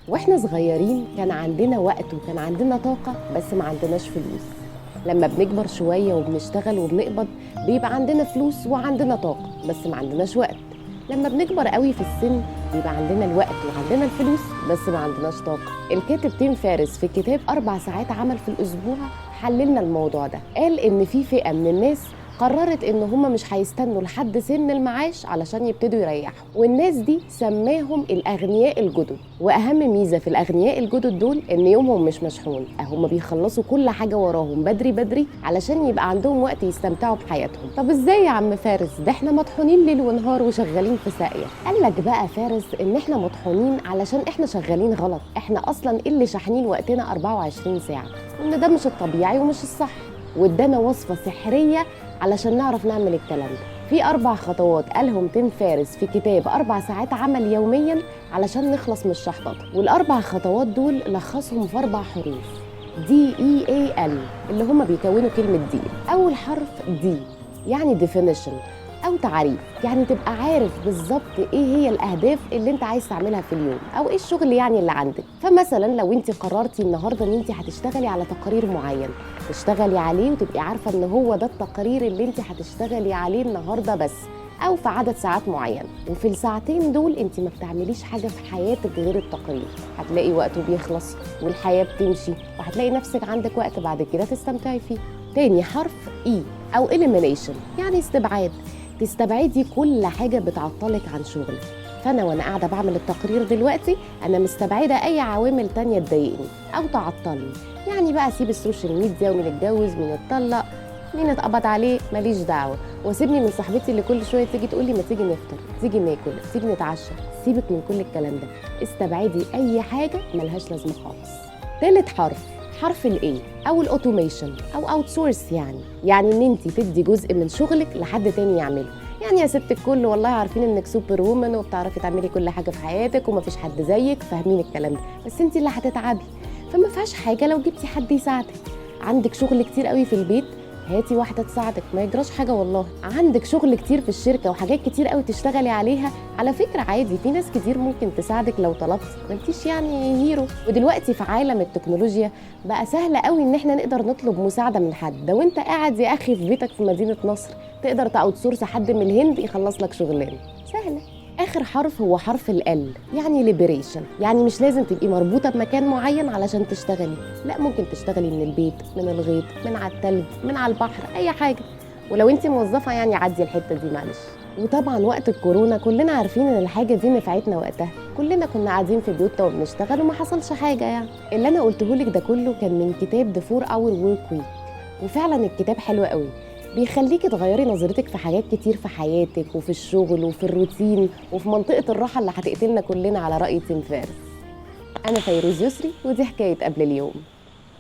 واحنا صغيرين كان عندنا وقت وكان عندنا طاقة بس ما عندناش فلوس. لما بنكبر شوية وبنشتغل وبنقبض بيبقى عندنا فلوس وعندنا طاقة بس ما عندناش وقت. لما بنكبر قوي في السن بيبقى عندنا الوقت وعندنا الفلوس بس ما عندناش طاقة. الكاتب تيم فارس في كتاب 4 ساعات عمل في الأسبوع حللنا الموضوع ده. قال إن في فئة من الناس قررت ان هم مش هيستنوا لحد سن المعاش علشان يبتدوا يريحوا، والناس دي سماهم الاغنياء الجدد. واهم ميزه في الاغنياء الجدد دول ان يومهم مش مشحون، هم بيخلصوا كل حاجه وراهم بدري بدري علشان يبقى عندهم وقت يستمتعوا بحياتهم. طب ازاي يا عم فارس؟ ده احنا مطحونين ليل ونهار وشغالين في ساقيه. قال لك بقى فارس ان احنا مطحونين علشان احنا شغالين غلط. احنا اصلا اللي شاحنين وقتنا 24 ساعه، وان ده مش الطبيعي ومش الصح. وادانا وصفه سحريه علشان نعرف نعمل الكلام ده. في 4 خطوات قالهم تيم فارس في كتاب 4 ساعات عمل يوميا علشان نخلص من الشحططة. والأربع خطوات دول لخصهم في 4 حروف DEAL اللي هم بيكونوا كلمة دي. أول حرف دي يعني definition أو تعريف، يعني تبقى عارف بالظبط إيه هي الأهداف اللي أنت عايز تعملها في اليوم أو إيه الشغل يعني اللي عندك. فمثلا لو أنت قررتي النهاردة إن أنت هتشتغلي على تقرير معين، تشتغلي عليه وتبقي عارفة إن هو ده التقرير اللي أنت هتشتغلي عليه النهاردة بس، أو في عدد ساعات معين. وفي الساعتين دول أنت ما بتعمليش حاجة في حياتك غير التقرير. هتلاقي وقته بيخلص والحياة بتمشي، وهتلاقي نفسك عندك وقت بعد كده تستمتعي فيه. تاني حرف E أو elimination يعني استبعاد. تستبعدي كل حاجة بتعطلك عن شغلك. فأنا وأنا قاعدة بعمل التقرير دلوقتي أنا مستبعدة أي عوامل تانية تضايقني أو تعطلني. يعني بقى أسيب السوشيال ميديا ومين اتجوز مين اتطلق مين اتقبض عليه ماليش دعوة، واسيبني من صاحبتي اللي كل شوية تيجي تقولي ما تيجي نفطر، تيجي ناكل، تيجي نتعشى. سيبك من كل الكلام ده، استبعدي أي حاجة ملهاش لازمة خالص. تالت حرف الاي او الاوتوميشن او اوت سورس، يعني ان انت تدي جزء من شغلك لحد تاني يعمله. يعني يا ست الكل والله عارفين انك سوبر وومن وبتعرفي تعملي كل حاجه في حياتك ومفيش حد زيك، فاهمين الكلام ده، بس انت اللي هتتعبي. فما فيهاش حاجه لو جبتي حد يساعدك. عندك شغل كتير قوي في البيت، هاتي واحده تساعدك، ما يجراش حاجه والله. عندك شغل كتير في الشركه وحاجات كتير قوي تشتغلي عليها، على فكره عادي في ناس كتير ممكن تساعدك لو طلبتي، ما انتيش يعني هيرو. ودلوقتي في عالم التكنولوجيا بقى سهل قوي ان احنا نقدر نطلب مساعده من حد. ده وانت قاعد يا اخي في بيتك في مدينه نصر تقدر تاوت سورس حد من الهند يخلص لك شغلانه سهله. اخر حرف هو حرف ال يعني ليبريشن، يعني مش لازم تبقي مربوطه بمكان معين علشان تشتغلي، لا ممكن تشتغلي من البيت، من الغيط، من على التلج، من على البحر، اي حاجه. ولو انت موظفه يعني عدي الحته دي معلش. وطبعا وقت الكورونا كلنا عارفين ان الحاجه دي نفعتنا وقتها، كلنا كنا قاعدين في بيوتنا وبنشتغل وما حصلش حاجه. يعني اللي انا قلته لك ده كله كان من كتاب The 4 Hour Work Week، وفعلا الكتاب حلو قوي، بيخليكي تغيري نظرتك في حاجات كتير في حياتك وفي الشغل وفي الروتين وفي منطقة الراحة اللي هتقتلنا كلنا على رأي تيم فارس. أنا فيروز يسري ودي حكاية قبل اليوم.